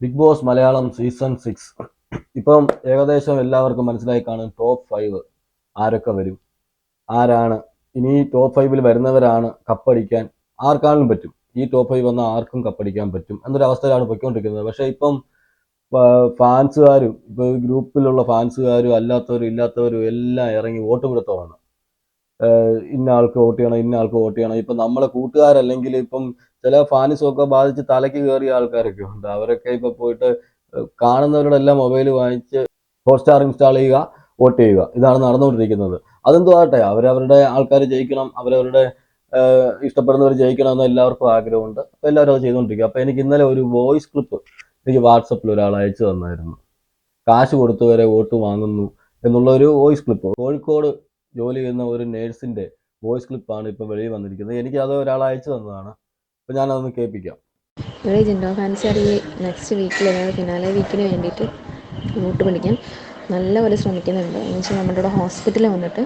Big boss Malayalam season 6 ഇപ്പം ഏകദേശം എല്ലാവർക്കും മനസ്സിലായി കാണും. ടോപ്പ് 5 ആരൊക്കെ വരും, ആരാണ് ഇനി ടോപ്പ് 5 വരുന്നവരാണ് കപ്പടിക്കാൻ ആർക്കാണെങ്കിലും പറ്റും. ഈ ടോപ്പ് 5 വന്നാൽ ആർക്കും കപ്പടിക്കാൻ പറ്റും എന്നൊരു അവസ്ഥയിലാണ് പൊയ്ക്കൊണ്ടിരിക്കുന്നത്. പക്ഷേ ഇപ്പം ഫാൻസുകാരും ഇപ്പോൾ ഗ്രൂപ്പിലുള്ള ഫാൻസുകാരും അല്ലാത്തവരും ഇല്ലാത്തവരും എല്ലാം ഇറങ്ങി വോട്ട് കൊടുത്തതാണ്. ഇന്ന ആൾക്ക് വോട്ട് ചെയ്യണം, ഇന്ന ആൾക്ക് വോട്ട് ചെയ്യണം. ഇപ്പം നമ്മളെ കൂട്ടുകാരല്ലെങ്കിൽ ഇപ്പം ചില ഫാൻസൊക്കെ ബാധിച്ച് തലയ്ക്ക് കയറിയ ആൾക്കാരൊക്കെ ഉണ്ട്. അവരൊക്കെ ഇപ്പം പോയിട്ട് കാണുന്നവരോടെല്ലാം മൊബൈൽ വാങ്ങിച്ച് ഹോട്ട്സ്റ്റാർ ഇൻസ്റ്റാൾ ചെയ്യുക, വോട്ട് ചെയ്യുക. ഇതാണ് നടന്നുകൊണ്ടിരിക്കുന്നത്. അതെന്തോ ആട്ടെ, അവരവരുടെ ആൾക്കാർ ജയിക്കണം, അവരവരുടെ ഇഷ്ടപ്പെടുന്നവർ ജയിക്കണം എന്ന് എല്ലാവർക്കും ആഗ്രഹമുണ്ട്. അപ്പോൾ എല്ലാവരും അത് ചെയ്തുകൊണ്ടിരിക്കുക. അപ്പോൾ എനിക്ക് ഇന്നലെ ഒരു വോയിസ് ക്ലിപ്പ് എനിക്ക് വാട്സപ്പിൽ ഒരാൾ അയച്ചു തന്നായിരുന്നു. കാശ് കൊടുത്തവരെ വോട്ട് വാങ്ങുന്നു എന്നുള്ള ഒരു വോയിസ് ക്ലിപ്പ്. കോഴിക്കോട് ജോലി ചെയ്യുന്ന ഒരു നേഴ്സിന്റെ വോയിസ് ക്ലിപ്പാണ് ഇപ്പോൾ വെളിയിൽ വന്നിരിക്കുന്നത്. എനിക്ക് അത് ഒരാൾ അയച്ചു തന്നതാണ്. അപ്പോൾ ഞാനതൊന്ന് കേൾപ്പിക്കാം. ഇവിടെ ജിൻഡോ ഫാൻസുകാർ ഈ നെക്സ്റ്റ് വീക്കിൽ, അതായത് ഫിനാലെ വീക്കിന് വേണ്ടിയിട്ട് വോട്ട് പിടിക്കാൻ നല്ലപോലെ ശ്രമിക്കുന്നുണ്ട്. എന്നുവെച്ചാൽ നമ്മുടെ ഇവിടെ ഹോസ്പിറ്റലിൽ വന്നിട്ട്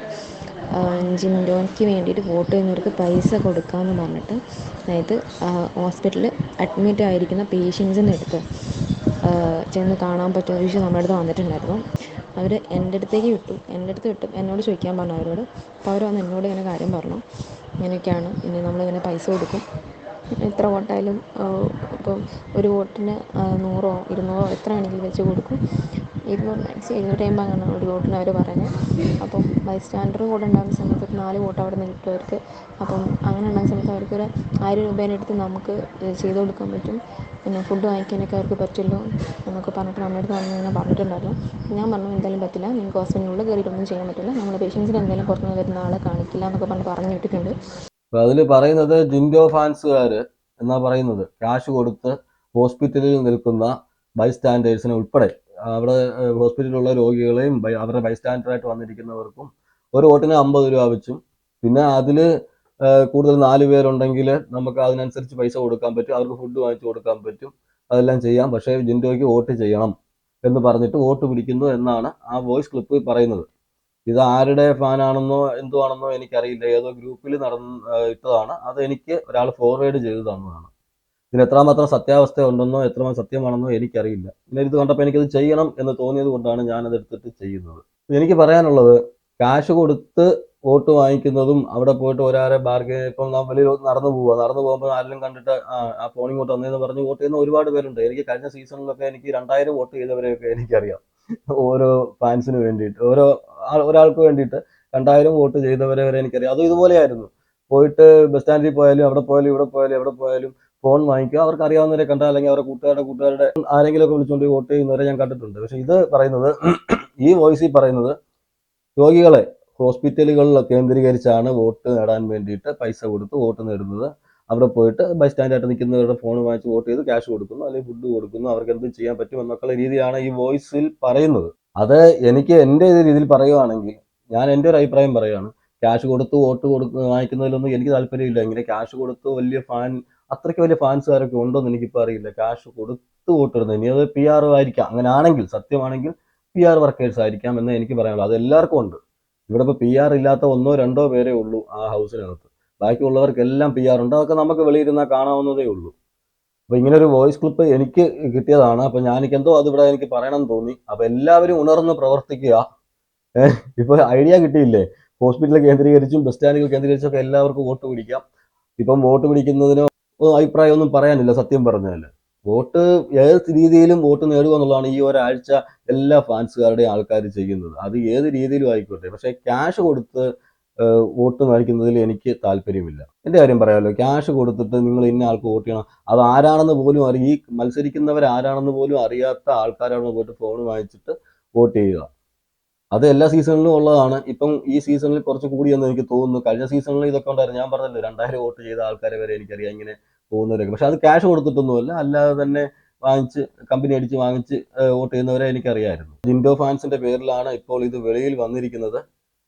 ജിൻഡോയ്ക്ക് വേണ്ടിയിട്ട് വോട്ട് ചെയ്യുന്നവർക്ക് പൈസ കൊടുക്കാമെന്ന് പറഞ്ഞിട്ട്, അതായത് ഹോസ്പിറ്റലിൽ അഡ്മിറ്റ് ആയിരിക്കുന്ന പേഷ്യൻസിൻ്റെ അടുത്ത് ചെന്ന് കാണാൻ പറ്റുന്ന വിഷയം നമ്മുടെ അടുത്ത് വന്നിട്ടുണ്ടായിരുന്നു. അവർ എൻ്റെ അടുത്തേക്ക് വിട്ടു. എന്നോട് ചോദിക്കാൻ പറഞ്ഞു അവരോട്. അപ്പോൾ അവർ വന്ന് എന്നോട് ഇങ്ങനെ കാര്യം പറഞ്ഞു, ഇങ്ങനെയൊക്കെയാണ്, ഇനി നമ്മളിങ്ങനെ പൈസ കൊടുക്കും, എത്ര വോട്ടായാലും ഇപ്പം ഒരു വോട്ടിന് 100 200 എത്ര വേണമെങ്കിലും വെച്ച് കൊടുക്കും. 250 അങ്ങനെ ഒരു വോട്ടിന് അവർ പറയുന്നത്. അപ്പം ബൈസ്റ്റാൻഡർ കൂടെ ഉണ്ടാകുന്ന സമയത്ത് ഒരു 4 വോട്ട് അവിടെ നിന്ന് കിട്ടും. അപ്പം അങ്ങനെ ഉണ്ടാകുന്ന സമയത്ത് അവർക്കൊരു 1000 രൂപേൻ്റെ അടുത്ത് നമുക്ക് ചെയ്ത് കൊടുക്കാൻ പറ്റും. പിന്നെ ഫുഡ് വാങ്ങിക്കാനൊക്കെ അവർക്ക് പറ്റുമല്ലോ എന്നൊക്കെ പറഞ്ഞിട്ട് നമ്മുടെ അടുത്ത് വന്നിങ്ങനെ പറഞ്ഞിട്ടുണ്ടായിരുന്നു. ഞാൻ പറഞ്ഞു, എന്തായാലും പറ്റില്ല, നിങ്ങൾക്ക് ഹോസ്പിറ്റലിനുള്ളിൽ കയറിയിട്ടൊന്നും ചെയ്യാൻ പറ്റില്ല, നമ്മൾ പേഷ്യൻസിന് എന്തായാലും പുറത്തുനിന്ന് വരുന്ന ആളെ കാണിക്കില്ല എന്നൊക്കെ പറഞ്ഞു വിട്ടിട്ടുണ്ട്. അപ്പോൾ അതിൽ പറയുന്നത് ജിൻഡോ ഫാൻസുകാർ എന്നാ പറയുന്നത്, ക്യാഷ് കൊടുത്ത് ഹോസ്പിറ്റലിൽ നിൽക്കുന്ന ബൈസ്റ്റാൻഡേഴ്സിനെ ഉൾപ്പെടെ അവിടെ ഹോസ്പിറ്റലിലുള്ള രോഗികളെയും അവരുടെ ബൈസ്റ്റാൻഡറായിട്ട് വന്നിരിക്കുന്നവർക്കും ഒരു വോട്ടിന് 50 രൂപ വെച്ചും, പിന്നെ അതിൽ കൂടുതൽ 4 പേരുണ്ടെങ്കിൽ നമുക്ക് അതിനനുസരിച്ച് പൈസ കൊടുക്കാൻ പറ്റും, അവർക്ക് ഫുഡ് വാങ്ങിച്ചു കൊടുക്കാൻ പറ്റും, അതെല്ലാം ചെയ്യാം. പക്ഷേ ജിൻഡോയ്ക്ക് വോട്ട് ചെയ്യണം എന്ന് പറഞ്ഞിട്ട് വോട്ട് പിടിക്കുന്നു എന്നാണ് ആ വോയിസ് ക്ലിപ്പ് പറയുന്നത്. ഇത് ആരുടെ ഫാനാണെന്നോ എന്തുവാണെന്നോ എനിക്കറിയില്ല. ഏതോ ഗ്രൂപ്പിൽ ഇട്ടതാണ്. അത് എനിക്ക് ഒരാൾ ഫോർവേഡ് ചെയ്ത് തന്നതാണ്. ഇതിന് എത്രമാത്രം സത്യാവസ്ഥ ഉണ്ടെന്നോ എത്രമാത്രം സത്യമാണെന്നോ എനിക്കറിയില്ല. പിന്നെ ഇത് കണ്ടപ്പോൾ എനിക്കത് ചെയ്യണം എന്ന് തോന്നിയത് കൊണ്ടാണ് ഞാനത് എടുത്തിട്ട് ചെയ്യുന്നത്. എനിക്ക് പറയാനുള്ളത്, കാശ് കൊടുത്ത് വോട്ട് വാങ്ങിക്കുന്നതും അവിടെ പോയിട്ട് ഒരാരെ ഇപ്പം വെളിയിൽ നടന്നു പോകുമ്പോൾ ആരെങ്കിലും കണ്ടിട്ട് ആ ഫോണിൽ ഇങ്ങോട്ട് വന്നതെന്ന് പറഞ്ഞ് വോട്ട് ചെയ്യുന്ന ഒരുപാട് പേരുണ്ട്. എനിക്ക് കഴിഞ്ഞ സീസണിലൊക്കെ എനിക്ക് 2000 വോട്ട് ചെയ്തവരെയൊക്കെ എനിക്കറിയാം. ഓരോ ഫാൻസിന് വേണ്ടിയിട്ട്, ഒരാൾക്ക് വേണ്ടിയിട്ട് 2000 വോട്ട് ചെയ്തവരെ വരെ എനിക്കറിയാം. അതും ഇതുപോലെയായിരുന്നു. പോയിട്ട് ബസ് സ്റ്റാൻഡിൽ പോയാലും അവിടെ പോയാലും ഇവിടെ പോയാലും എവിടെ പോയാലും ഫോൺ വാങ്ങിക്കുക, അവർക്ക് അറിയാവുന്നവരെ കണ്ടാൽ അല്ലെങ്കിൽ അവരുടെ കൂട്ടുകാരുടെ ആരെങ്കിലുമൊക്കെ വിളിച്ചുകൊണ്ട് വോട്ട് ചെയ്യുന്നവരെ ഞാൻ കണ്ടിട്ടുണ്ട്. പക്ഷെ ഇത് പറയുന്നത്, ഈ വോയിസിൽ പറയുന്നത്, രോഗികളെ ഹോസ്പിറ്റലുകളിൽ കേന്ദ്രീകരിച്ചാണ് വോട്ട് നേടാൻ വേണ്ടിയിട്ട് പൈസ കൊടുത്ത് വോട്ട് നേടുന്നത്. അവിടെ പോയിട്ട് ബൈ സ്റ്റാൻഡായിട്ട് നിൽക്കുന്നവരുടെ ഫോൺ വാങ്ങിച്ച് വോട്ട് ചെയ്ത് ക്യാഷ് കൊടുക്കുന്നു, അല്ലെങ്കിൽ ഫുഡ് കൊടുക്കുന്നു, അവർക്ക് എന്തും ചെയ്യാൻ പറ്റും എന്നൊക്കെയുള്ള രീതിയാണ് ഈ വോയിസിൽ പറയുന്നത്. അത് എനിക്ക് എൻ്റെ രീതിയിൽ പറയുകയാണെങ്കിൽ, ഞാൻ എൻ്റെ ഒരു അഭിപ്രായം പറയുകയാണ്. ക്യാഷ് കൊടുത്ത് വോട്ട് വാങ്ങിക്കുന്നതിലൊന്നും എനിക്ക് താല്പര്യമില്ല. ഇങ്ങനെ ക്യാഷ് കൊടുത്ത് അത്രയ്ക്ക് വലിയ ഫാൻസുകാരൊക്കെ ഉണ്ടോ എന്ന് എനിക്കിപ്പോൾ അറിയില്ല. ക്യാഷ് കൊടുത്ത് വോട്ടിടുന്നത്, ഇനി അത് PR ആയിരിക്കാം. അങ്ങനെയാണെങ്കിൽ, സത്യമാണെങ്കിൽ PR വർക്കേഴ്സ് ആയിരിക്കാം എന്ന് എനിക്ക് പറയാനുള്ളൂ. അത് എല്ലാവർക്കും ഉണ്ട്. ഇവിടെ ഇപ്പോൾ PR ഇല്ലാത്ത 1-2 പേരേ ഉള്ളൂ ആ ഹൗസിനകത്ത്. ബാക്കിയുള്ളവർക്കെല്ലാം PR ഉണ്ട്. അതൊക്കെ നമുക്ക് വെളിയിരുന്നാൽ കാണാവുന്നതേ ഉള്ളൂ. അപ്പോൾ ഇങ്ങനെ ഒരു വോയിസ് ക്ലിപ്പ് എനിക്ക് കിട്ടിയതാണ്. അപ്പോൾ എനിക്കെന്തോ അതിവിടെ എനിക്ക് പറയണം തോന്നി. അപ്പോൾ എല്ലാവരും ഉണർന്ന് പ്രവർത്തിക്കുക. ഇപ്പോൾ ഐഡിയ കിട്ടിയില്ലേ? ഹോസ്പിറ്റൽ കേന്ദ്രീകരിച്ചും ബസ് സ്റ്റാൻഡുകൾ കേന്ദ്രീകരിച്ചും ഒക്കെ എല്ലാവർക്കും വോട്ട് പിടിക്കാം. ഇപ്പം വോട്ട് പിടിക്കുന്നതിനോ അഭിപ്രായമൊന്നും പറയാനില്ല. സത്യം പറഞ്ഞാൽ വോട്ട് ഏത് രീതിയിലും വോട്ട് നേടുക എന്നുള്ളതാണ് ഈ ഒരാഴ്ച എല്ലാ ഫാൻസുകാരുടെയും ആൾക്കാർ ചെയ്യുന്നത്. അത് ഏത് രീതിയിലും ആയിക്കോട്ടെ. പക്ഷേ ക്യാഷ് കൊടുത്ത് വോട്ട് മേടിക്കുന്നതിൽ എനിക്ക് താല്പര്യമില്ല. എൻ്റെ കാര്യം പറയാമല്ലോ. ക്യാഷ് കൊടുത്തിട്ട് നിങ്ങൾ ഇന്ന ആൾക്ക് വോട്ട് ചെയ്യണം, അത് ആരാണെന്ന് പോലും ഈ മത്സരിക്കുന്നവർ ആരാണെന്ന് പോലും അറിയാത്ത ആൾക്കാരാണ് പോയിട്ട് ഫോൺ വാങ്ങിച്ചിട്ട് വോട്ട് ചെയ്യുക. അത് എല്ലാ സീസണിലും ഉള്ളതാണ്. ഇപ്പം ഈ സീസണിൽ കുറച്ച് കൂടിയെന്ന് എനിക്ക് തോന്നുന്നു. കഴിഞ്ഞ സീസണിൽ ഇതൊക്കെ ഉണ്ടായിരുന്നു. ഞാൻ പറഞ്ഞല്ലോ, 2000 വോട്ട് ചെയ്ത ആൾക്കാരെ വരെ എനിക്കറിയാം ഇങ്ങനെ പോകുന്നവരൊക്കെ. പക്ഷെ അത് ക്യാഷ് കൊടുത്തിട്ടൊന്നുമല്ല, അല്ലാതെ തന്നെ വാങ്ങിച്ച്, കമ്പനി അടിച്ച് വാങ്ങിച്ച് വോട്ട് ചെയ്യുന്നവരെ എനിക്കറിയാമായിരുന്നു. ജിൻഡോ ഫാൻസിന്റെ പേരിലാണ് ഇപ്പോൾ ഇത് വെളിയിൽ വന്നിരിക്കുന്നത്.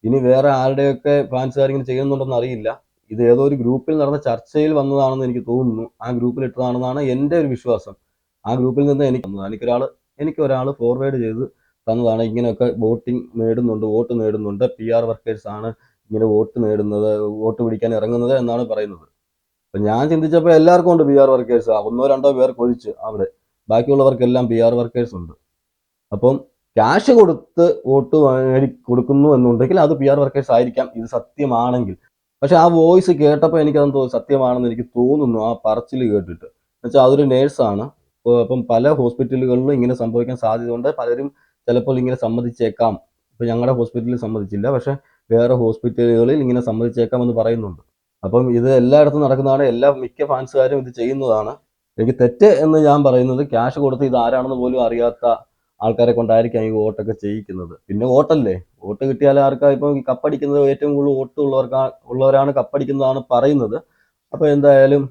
ഇനി വേറെ ആരുടെയൊക്കെ ഫാൻസുകാർ ഇങ്ങനെ ചെയ്യുന്നുണ്ടെന്ന് അറിയില്ല. ഇത് ഏതോ ഒരു ഗ്രൂപ്പിൽ നടന്ന ചർച്ചയിൽ വന്നതാണെന്ന് എനിക്ക് തോന്നുന്നു. ആ ഗ്രൂപ്പിൽ ഇട്ടതാണെന്നാണ് എൻ്റെ ഒരു വിശ്വാസം. ആ ഗ്രൂപ്പിൽ നിന്ന് എനിക്കൊരാൾ ഫോർവേഡ് ചെയ്ത് തന്നതാണ്. ഇങ്ങനെയൊക്കെ വോട്ട് നേടുന്നുണ്ട്, PR വർക്കേഴ്സ് ആണ് ഇങ്ങനെ വോട്ട് നേടുന്നത്, വോട്ട് പിടിക്കാൻ ഇറങ്ങുന്നത് എന്നാണ് പറയുന്നത്. അപ്പം ഞാൻ ചിന്തിച്ചപ്പോൾ എല്ലാവർക്കും ഉണ്ട് PR വർക്കേഴ്സ്. 1-2 പേർക്ക് ഒഴിച്ച് അവിടെ ബാക്കിയുള്ളവർക്കെല്ലാം PR വർക്കേഴ്സ് ഉണ്ട്. അപ്പം ക്യാഷ് കൊടുത്ത് വോട്ട് കൊടുക്കുന്നു എന്നുണ്ടെങ്കിൽ അത് PR വർക്കേഴ്സ് ആയിരിക്കാം, ഇത് സത്യമാണെങ്കിൽ. പക്ഷെ ആ വോയിസ് കേട്ടപ്പോൾ എനിക്കതെന്തോ സത്യമാണെന്ന് എനിക്ക് തോന്നുന്നു, ആ പറച്ചിൽ കേട്ടിട്ട്. എന്നുവെച്ചാൽ അതൊരു നേഴ്സാണ്. അപ്പം പല ഹോസ്പിറ്റലുകളിലും ഇങ്ങനെ സംഭവിക്കാൻ സാധ്യതയുണ്ട്. പലരും ചിലപ്പോൾ ഇങ്ങനെ സമ്മതിച്ചേക്കാം. ഇപ്പം ഞങ്ങളുടെ ഹോസ്പിറ്റലിൽ സമ്മതിച്ചില്ല, പക്ഷെ വേറെ ഹോസ്പിറ്റലുകളിൽ ഇങ്ങനെ സമ്മതിച്ചേക്കാം എന്ന് പറയുന്നുണ്ട്. അപ്പം ഇത് എല്ലായിടത്തും നടക്കുന്നതാണ്, മിക്ക ഫാൻസുകാരും ഇത് ചെയ്യുന്നതാണ്. എനിക്ക് തെറ്റ് എന്ന് ഞാൻ പറയുന്നത്, ക്യാഷ് കൊടുത്ത് ഇത് ആരാണെന്ന് പോലും അറിയാത്ത ആൾക്കാരെ കൊണ്ടായിരിക്കാം ഈ വോട്ടൊക്കെ ചെയ്യിക്കുന്നത്. പിന്നെ വോട്ടല്ലേ, വോട്ട് കിട്ടിയാൽ ആർക്കാ ഇപ്പം കപ്പടിക്കുന്നത്, ഏറ്റവും കൂടുതൽ വോട്ട് ഉള്ളവരാണ് കപ്പടിക്കുന്നതാണ് പറയുന്നത്. അപ്പോൾ എന്തായാലും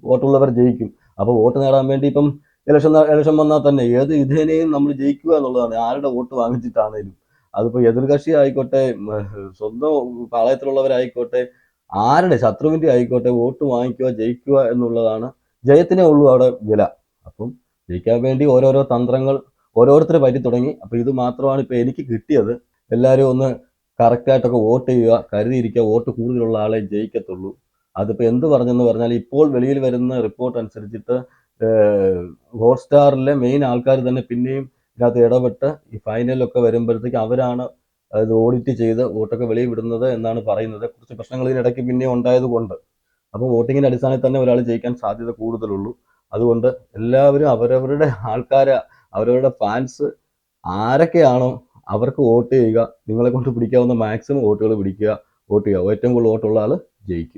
വോട്ടുള്ളവർ ജയിക്കും. അപ്പോൾ വോട്ട് നേടാൻ വേണ്ടി ഇപ്പം ഇലക്ഷൻ വന്നാൽ തന്നെ ഏത് വിധേനയും നമ്മൾ ജയിക്കുക എന്നുള്ളതാണ്, ആരുടെ വോട്ട് വാങ്ങിച്ചിട്ടാണേലും. അതിപ്പോൾ എതിർകക്ഷി ആയിക്കോട്ടെ, സ്വന്തം പാളയത്തിലുള്ളവരായിക്കോട്ടെ, ആരുടെ ശത്രുവിൻ്റെ ആയിക്കോട്ടെ, വോട്ട് വാങ്ങിക്കുക ജയിക്കുക എന്നുള്ളതാണ്, ജയത്തിനേ ഉള്ളൂ അവിടെ വില. അപ്പം ജയിക്കാൻ വേണ്ടി ഓരോരോ തന്ത്രങ്ങൾ ഓരോരുത്തർ പറ്റി തുടങ്ങി. അപ്പോൾ ഇത് മാത്രമാണ് ഇപ്പോൾ എനിക്ക് കിട്ടിയത്. എല്ലാവരും ഒന്ന് കറക്റ്റായിട്ടൊക്കെ വോട്ട് ചെയ്യുക, കരുതിയിരിക്കുക, വോട്ട് കൂടുതലുള്ള ആളെ ജയിക്കത്തുള്ളൂ. അതിപ്പോൾ എന്ത് പറഞ്ഞെന്ന് പറഞ്ഞാൽ, ഇപ്പോൾ വെളിയിൽ വരുന്ന റിപ്പോർട്ട് അനുസരിച്ചിട്ട് ഹോട്ട്സ്റ്റാറിലെ മെയിൻ ആൾക്കാർ തന്നെ പിന്നെയും ഇതിനകത്ത് ഇടപെട്ട് ഈ ഫൈനലൊക്കെ വരുമ്പോഴത്തേക്ക് അവരാണ് അത് ഓഡിറ്റ് ചെയ്ത് വോട്ടൊക്കെ വെളിയിൽ വിടുന്നത് എന്നാണ് പറയുന്നത്. കുറച്ച് പ്രശ്നങ്ങൾ ഇതിനിടയ്ക്ക് പിന്നെ ഉണ്ടായത് കൊണ്ട്. അപ്പോൾ വോട്ടിങ്ങിൻ്റെ അടിസ്ഥാനത്തിൽ തന്നെ ഒരാൾ ജയിക്കാൻ സാധ്യത കൂടുതലുള്ളൂ. അതുകൊണ്ട് എല്ലാവരും അവരവരുടെ ആൾക്കാരെ, അവരവരുടെ ഫാൻസ് ആരൊക്കെയാണോ അവർക്ക് വോട്ട് ചെയ്യുക. നിങ്ങളെ കൊണ്ട് പിടിക്കാവുന്ന മാക്സിമം വോട്ടുകൾ പിടിക്കുക, വോട്ട് ചെയ്യുക. ഏറ്റവും കൂടുതൽ വോട്ടുള്ള ആൾ ജയിക്കും.